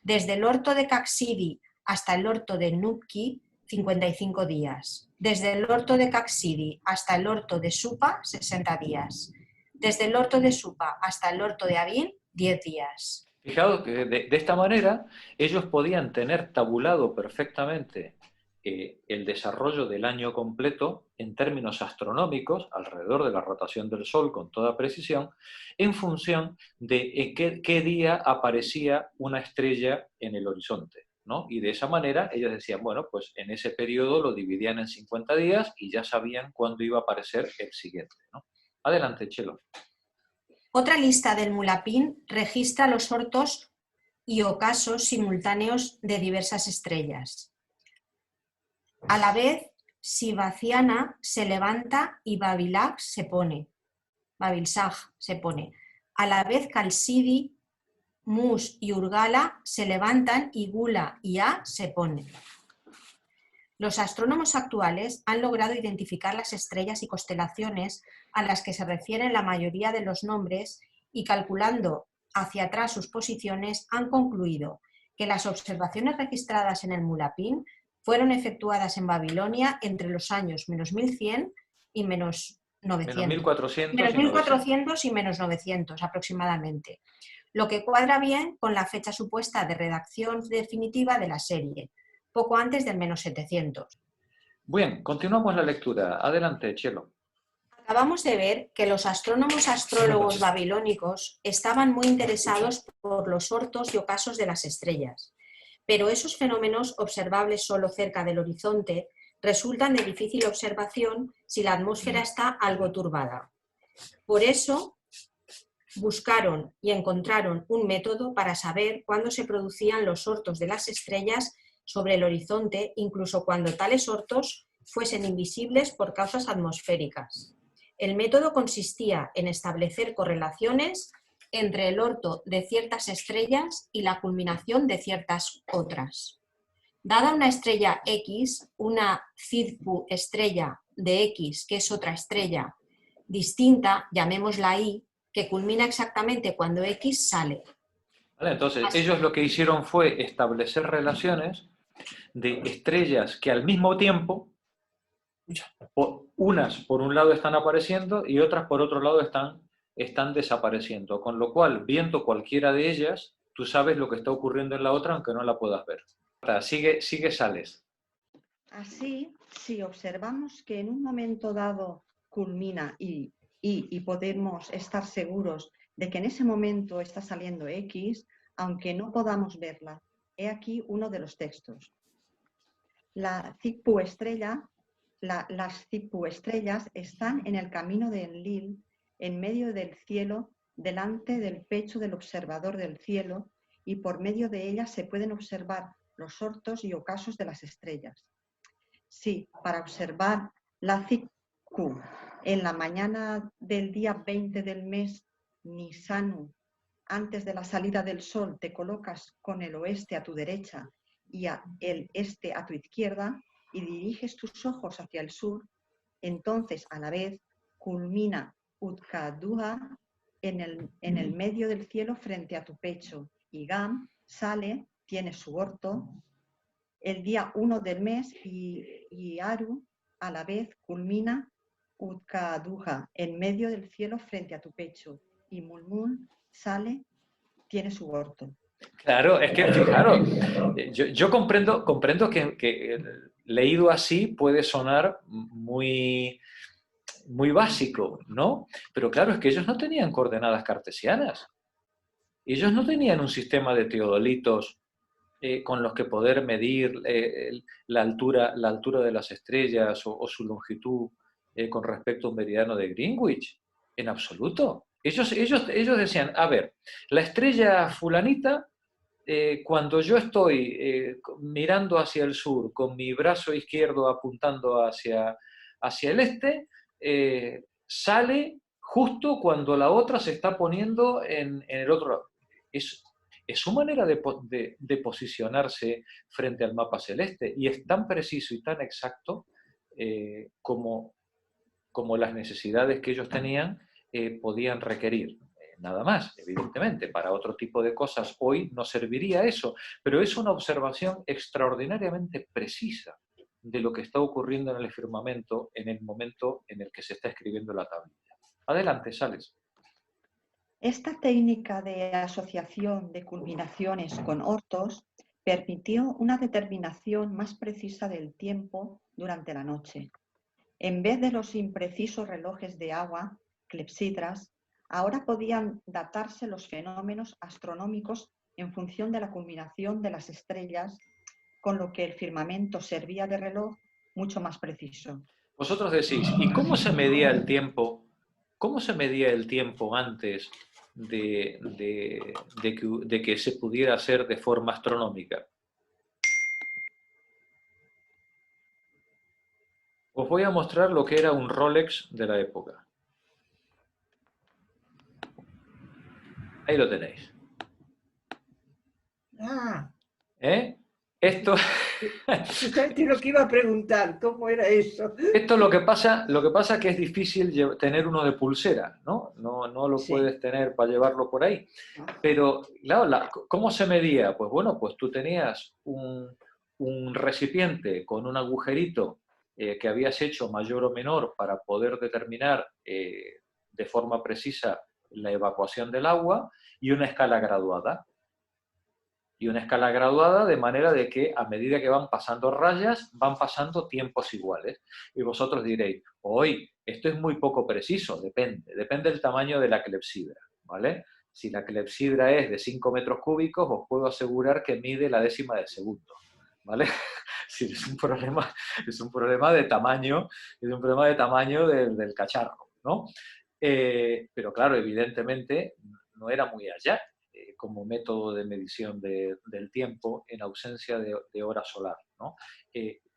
Desde el orto de Caxidi hasta el orto de Nunki, 55 días. Desde el orto de Caxidi hasta el orto de Supa, 60 días. Desde el orto de Supa hasta el orto de Abin, 10 días. Fijaos que de esta manera ellos podían tener tabulado perfectamente el desarrollo del año completo en términos astronómicos, alrededor de la rotación del Sol con toda precisión, en función de qué día aparecía una estrella en el horizonte, ¿no? Y de esa manera ellos decían, bueno, pues en ese periodo lo dividían en 50 días y ya sabían cuándo iba a aparecer el siguiente, ¿no? Adelante, Chelo. Otra lista del Mulapin registra los ortos y ocasos simultáneos de diversas estrellas. A la vez, Sivaciana se levanta y Babilsaj se pone. A la vez, Calcidi, Mus y Urgala se levantan y Gula y A se ponen. Los astrónomos actuales han logrado identificar las estrellas y constelaciones a las que se refieren la mayoría de los nombres y calculando hacia atrás sus posiciones han concluido que las observaciones registradas en el Mulapin fueron efectuadas en Babilonia entre los años menos 1100 y menos 900. Menos 1400 menos 1400 y menos 900 aproximadamente, lo que cuadra bien con la fecha supuesta de redacción definitiva de la serie, poco antes del menos 700. Bien, continuamos la lectura. Adelante, Chelo. Acabamos de ver que los astrónomos astrólogos babilónicos estaban muy interesados por los ortos y ocasos de las estrellas, pero esos fenómenos observables solo cerca del horizonte resultan de difícil observación si la atmósfera está algo turbada. Por eso buscaron y encontraron un método para saber cuándo se producían los ortos de las estrellas sobre el horizonte, incluso cuando tales ortos fuesen invisibles por causas atmosféricas. El método consistía en establecer correlaciones entre el orto de ciertas estrellas y la culminación de ciertas otras. Dada una estrella X, una Cidpu estrella de X, que es otra estrella distinta, llamémosla Y, que culmina exactamente cuando X sale. Vale, entonces, ellos lo que hicieron fue establecer relaciones de estrellas que al mismo tiempo, unas por un lado están apareciendo y otras por otro lado están desapareciendo, con lo cual, viendo cualquiera de ellas, tú sabes lo que está ocurriendo en la otra aunque no la puedas ver. Sigue, Sales. Así, si observamos que en un momento dado culmina y podemos estar seguros de que en ese momento está saliendo X, aunque no podamos verla. He aquí uno de los textos. La Zikpu estrella, las Zikpu estrellas están en el camino de Enlil, en medio del cielo, delante del pecho del observador del cielo, y por medio de ellas se pueden observar los ortos y ocasos de las estrellas. Sí, para observar la Zikpu en la mañana del día 20 del mes Nisanu, antes de la salida del sol, te colocas con el oeste a tu derecha y el este a tu izquierda y diriges tus ojos hacia el sur, entonces a la vez culmina Utkaduha en el medio del cielo frente a tu pecho, y Gam sale, tiene su orto, el día 1 del mes, y Aru a la vez culmina Utkaduha en medio del cielo frente a tu pecho, y Mulmul sale, tiene su orto. Claro, es que fijaros, yo comprendo que leído así puede sonar muy, muy básico, ¿no? Pero claro, es que ellos no tenían coordenadas cartesianas. Ellos no tenían un sistema de teodolitos con los que poder medir la altura de las estrellas o su longitud con respecto a un meridiano de Greenwich, en absoluto. Ellos decían, a ver, la estrella fulanita, cuando yo estoy mirando hacia el sur con mi brazo izquierdo apuntando hacia el este, sale justo cuando la otra se está poniendo en el otro lado. Es su manera de posicionarse frente al mapa celeste, y es tan preciso y tan exacto como las necesidades que ellos tenían podían requerir. Nada más, evidentemente, para otro tipo de cosas hoy no serviría eso, pero es una observación extraordinariamente precisa de lo que está ocurriendo en el firmamento en el momento en el que se está escribiendo la tablilla. Adelante, Sales. Esta técnica de asociación de culminaciones con ortos permitió una determinación más precisa del tiempo durante la noche. En vez de los imprecisos relojes de agua, clepsidras, ahora podían datarse los fenómenos astronómicos en función de la culminación de las estrellas, con lo que el firmamento servía de reloj mucho más preciso. Vosotros decís, ¿y cómo se medía el tiempo? ¿Cómo se medía el tiempo antes de que se pudiera hacer de forma astronómica? Os voy a mostrar lo que era un Rolex de la época. Ahí lo tenéis. Esto... Justamente lo que iba a preguntar, ¿cómo era eso? Esto lo que pasa que es difícil tener uno de pulsera, ¿no? No lo puedes tener para llevarlo por ahí. Pero, claro, ¿cómo se medía? Pues bueno, pues tú tenías un recipiente con un agujerito que habías hecho mayor o menor para poder determinar de forma precisa la evacuación del agua, y una escala graduada. Y una escala graduada de manera de que a medida que van pasando rayas, van pasando tiempos iguales. Y vosotros diréis, hoy esto es muy poco preciso, depende del tamaño de la clepsidra, ¿vale? Si la clepsidra es de 5 metros cúbicos, os puedo asegurar que mide la décima de segundo, ¿vale? Si es un problema de tamaño, del cacharro, ¿no? Pero claro, evidentemente no era muy allá como método de medición del tiempo en ausencia de hora solar, ¿no?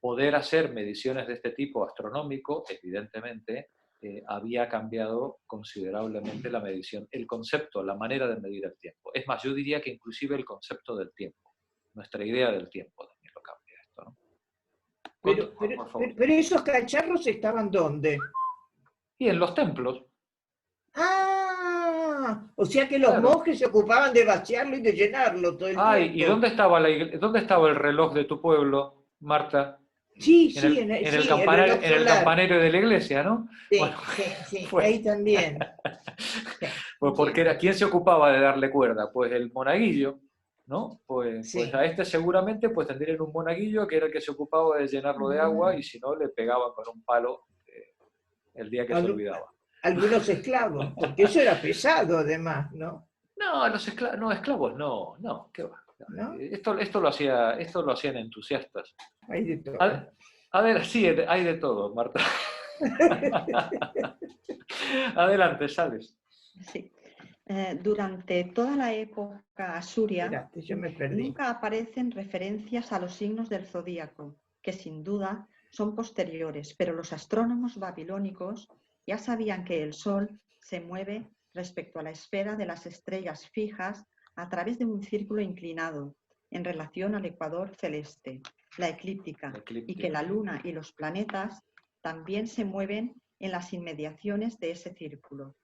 Poder hacer mediciones de este tipo astronómico, evidentemente, había cambiado considerablemente la medición, el concepto, la manera de medir el tiempo. Es más, yo diría que inclusive el concepto del tiempo, nuestra idea del tiempo también lo cambia esto, ¿no? Pero esos cacharros estaban ¿dónde? Y en los templos. O sea que los monjes se ocupaban de vaciarlo y de llenarlo todo el tiempo. ¿Y dónde estaba el reloj de tu pueblo, Marta? Sí, en el campanario de la iglesia, ¿no? Sí, bueno, sí, ahí también. Pues porque ¿quién se ocupaba de darle cuerda? Pues el monaguillo, ¿no? Pues a este seguramente pues tendrían un monaguillo que era el que se ocupaba de llenarlo de agua, y si no le pegaban con un palo el día que se olvidaba. Algunos esclavos, porque eso era pesado además, ¿no? No, los esclavos no, ¿qué va? ¿no? Esto lo hacían entusiastas. Hay de todo. Sí, hay de todo, Marta. Adelante, Sales. Sí. Durante toda la época asuria, Espérate, yo me perdí. nunca aparecen referencias a los signos del zodíaco, que sin duda son posteriores, pero los astrónomos babilónicos ya sabían que el Sol se mueve respecto a la esfera de las estrellas fijas a través de un círculo inclinado en relación al ecuador celeste, la eclíptica, y que la Luna y los planetas también se mueven en las inmediaciones de ese círculo.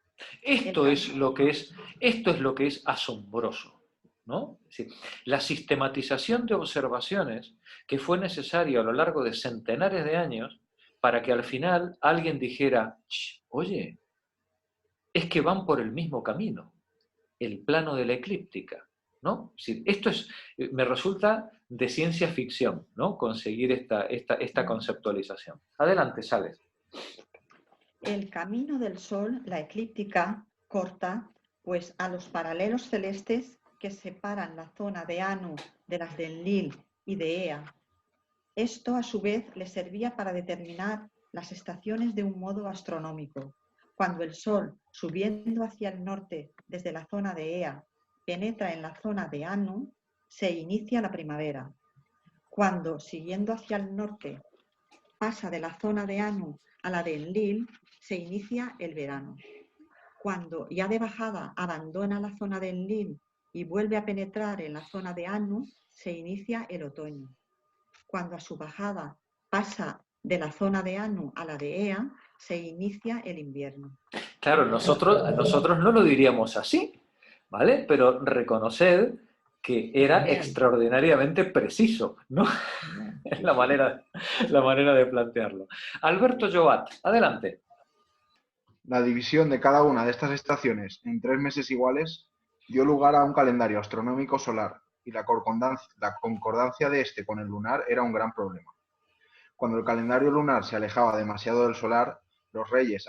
Esto es lo que es asombroso, ¿no? Es decir, la sistematización de observaciones que fue necesario a lo largo de centenares de años para que al final alguien dijera, oye, es que van por el mismo camino, el plano de la eclíptica, ¿no? Es decir, esto me resulta de ciencia ficción, ¿no? Conseguir esta conceptualización. Adelante, Sales. El camino del Sol, la eclíptica, corta pues a los paralelos celestes que separan la zona de Anu de las de Enlil y de Ea. Esto a su vez le servía para determinar las estaciones de un modo astronómico. Cuando el Sol, subiendo hacia el norte desde la zona de Ea, penetra en la zona de Anu, se inicia la primavera. Cuando, siguiendo hacia el norte, pasa de la zona de Anu a la de Enlil, se inicia el verano. Cuando ya de bajada abandona la zona de Enlil y vuelve a penetrar en la zona de Anu, se inicia el otoño. Cuando a su bajada pasa de la zona de Anu a la de Ea, se inicia el invierno. Claro, nosotros no lo diríamos así, ¿vale? Pero reconoced que era extraordinariamente preciso, ¿no? Es la manera de plantearlo. Alberto Llobat, adelante. La división de cada una de estas estaciones en 3 meses iguales dio lugar a un calendario astronómico solar, y la concordancia de este con el lunar era un gran problema. Cuando el calendario lunar se alejaba demasiado del solar, los reyes,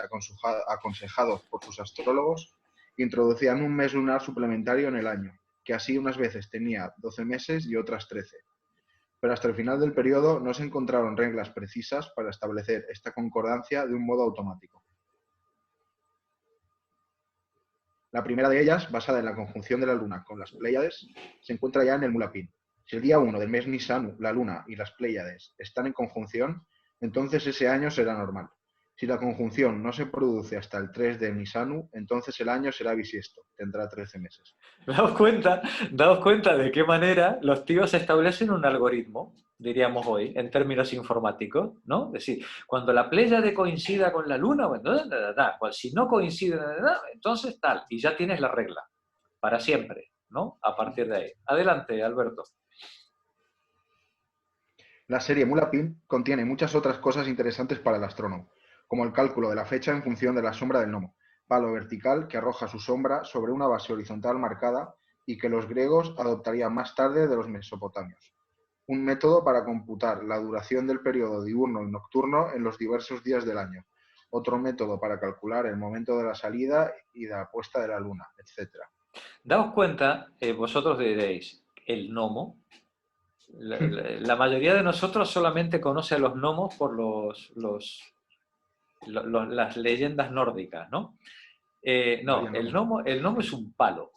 aconsejados por sus astrólogos, introducían un mes lunar suplementario en el año, que así unas veces tenía 12 meses y otras 13. Pero hasta el final del periodo no se encontraron reglas precisas para establecer esta concordancia de un modo automático. La primera de ellas, basada en la conjunción de la Luna con las Pléyades, se encuentra ya en el Mulapín. Si el día 1 del mes Nisanu, la Luna y las Pléyades están en conjunción, entonces ese año será normal. Si la conjunción no se produce hasta el 3 de Nisanu, entonces el año será bisiesto, tendrá 13 meses. Daos cuenta de qué manera los tíos establecen un algoritmo, diríamos hoy, en términos informáticos, ¿no? Es decir, cuando la Pléyade coincida con la Luna, si no coincide, entonces tal, y ya tienes la regla, para siempre, ¿no? A partir de ahí. Adelante, Alberto. La serie Mulapín contiene muchas otras cosas interesantes para el astrónomo, como el cálculo de la fecha en función de la sombra del gnomo, palo vertical que arroja su sombra sobre una base horizontal marcada y que los griegos adoptarían más tarde de los mesopotamios. Un método para computar la duración del periodo diurno y nocturno en los diversos días del año. Otro método para calcular el momento de la salida y de la puesta de la luna, etc. Daos cuenta, vosotros diréis, el gnomo. La mayoría de nosotros solamente conoce a los gnomos por las leyendas nórdicas, ¿no? No, el gnomo es un palo.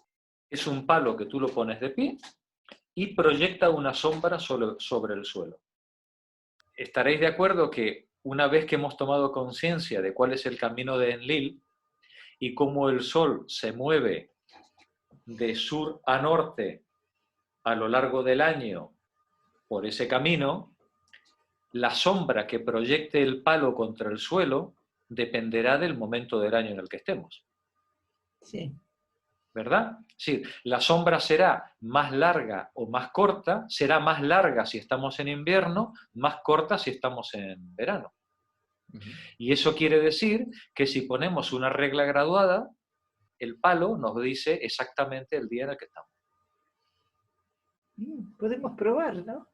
Es un palo que tú lo pones de pie y proyecta una sombra sobre el suelo. Estaréis de acuerdo que una vez que hemos tomado conciencia de cuál es el camino de Enlil y cómo el Sol se mueve de sur a norte a lo largo del año por ese camino, la sombra que proyecte el palo contra el suelo dependerá del momento del año en el que estemos. Sí. ¿Verdad? Sí, la sombra será más larga o más corta, será más larga si estamos en invierno, más corta si estamos en verano. Y eso quiere decir que si ponemos una regla graduada, el palo nos dice exactamente el día en el que estamos. Podemos probar, ¿no?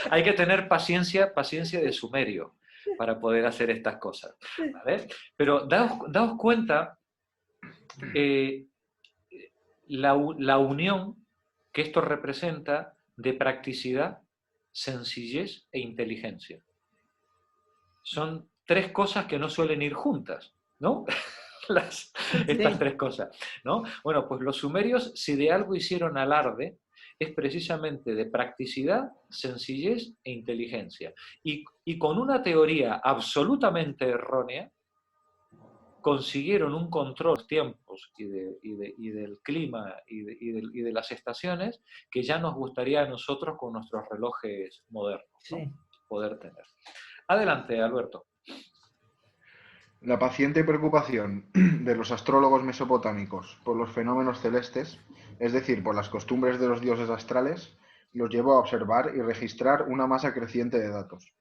Hay que tener paciencia de sumerio para poder hacer estas cosas, ¿vale? Pero daos cuenta, la unión que esto representa de practicidad, sencillez e inteligencia. Son tres cosas que no suelen ir juntas, ¿no? Estas tres cosas, ¿no? Bueno, pues los sumerios, si de algo hicieron alarde, es precisamente de practicidad, sencillez e inteligencia. Y con una teoría absolutamente errónea, consiguieron un control de los tiempos y del clima y de las estaciones que ya nos gustaría a nosotros con nuestros relojes modernos, ¿no? Poder tener. Adelante, Alberto. La paciente preocupación de los astrólogos mesopotámicos por los fenómenos celestes, es decir, por las costumbres de los dioses astrales, los llevó a observar y registrar una masa creciente de datos.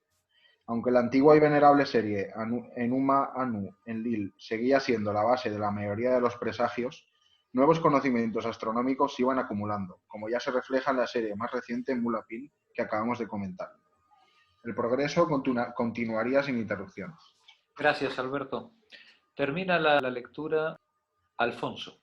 Aunque la antigua y venerable serie Enuma Anu Enlil seguía siendo la base de la mayoría de los presagios, nuevos conocimientos astronómicos se iban acumulando, como ya se refleja en la serie más reciente Mulapin que acabamos de comentar. El progreso continuaría sin interrupción. Gracias, Alberto. Termina la lectura Alfonso.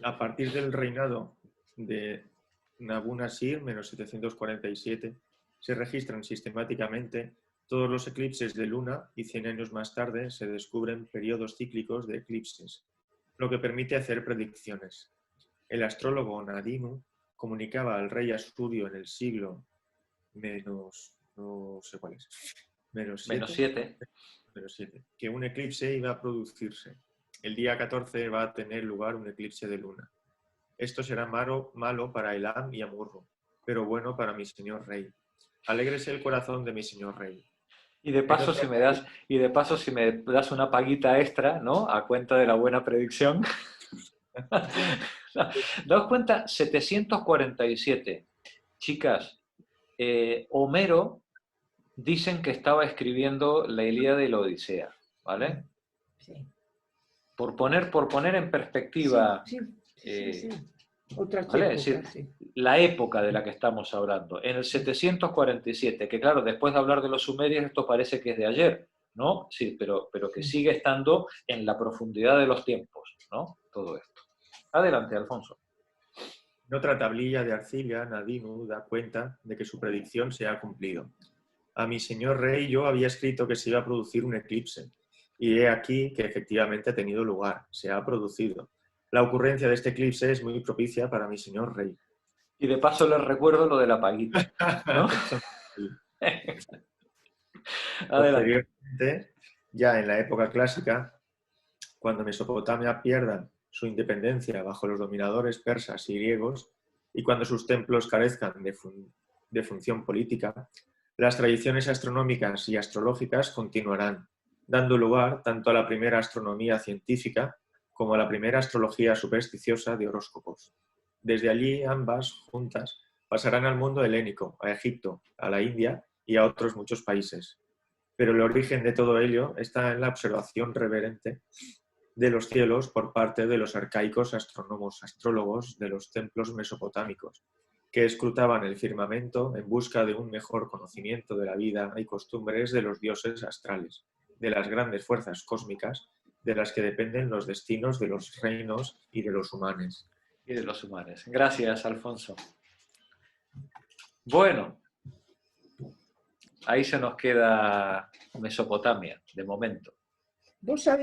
A partir del reinado de Nabu-Nasir, menos 747, se registran sistemáticamente todos los eclipses de luna y 100 años más tarde se descubren periodos cíclicos de eclipses, lo que permite hacer predicciones. El astrólogo Nadinu comunicaba al rey Asurio en el siglo no sé cuál es, menos 7, que un eclipse iba a producirse. El día 14 va a tener lugar un eclipse de luna. Esto será malo para Elam y Amurru, pero bueno para mi señor rey. Alégrese el corazón de mi señor rey. Y de paso, si me das una paguita extra, ¿no? A cuenta de la buena predicción. Daos cuenta, 747. Chicas, Homero dicen que estaba escribiendo la Ilíada y la Odisea, ¿vale? Sí. Por poner en perspectiva... Sí. Otras ¿vale? épocas, Es decir, la época de la que estamos hablando, en el 747, que claro, después de hablar de los sumerios, esto parece que es de ayer, ¿no? Sí, pero que sigue estando en la profundidad de los tiempos, ¿no? Todo esto. Adelante, Alfonso. En otra tablilla de arcilla, Nadinu da cuenta de que su predicción se ha cumplido. A mi señor rey yo había escrito que se iba a producir un eclipse, y he aquí que efectivamente ha tenido lugar, se ha producido. La ocurrencia de este eclipse es muy propicia para mi señor rey. Y de paso les recuerdo lo de la paguita, ¿no? Posteriormente, ya en la época clásica, cuando Mesopotamia pierda su independencia bajo los dominadores persas y griegos, y cuando sus templos carezcan de función política, las tradiciones astronómicas y astrológicas continuarán, dando lugar tanto a la primera astronomía científica como a la primera astrología supersticiosa de horóscopos. Desde allí, ambas, juntas, pasarán al mundo helénico, a Egipto, a la India y a otros muchos países. Pero el origen de todo ello está en la observación reverente de los cielos por parte de los arcaicos astrólogos de los templos mesopotámicos, que escrutaban el firmamento en busca de un mejor conocimiento de la vida y costumbres de los dioses astrales, de las grandes fuerzas cósmicas de las que dependen los destinos de los reinos y de los humanos. Gracias, Alfonso. Bueno, ahí se nos queda Mesopotamia, de momento. ¿Vos sabés?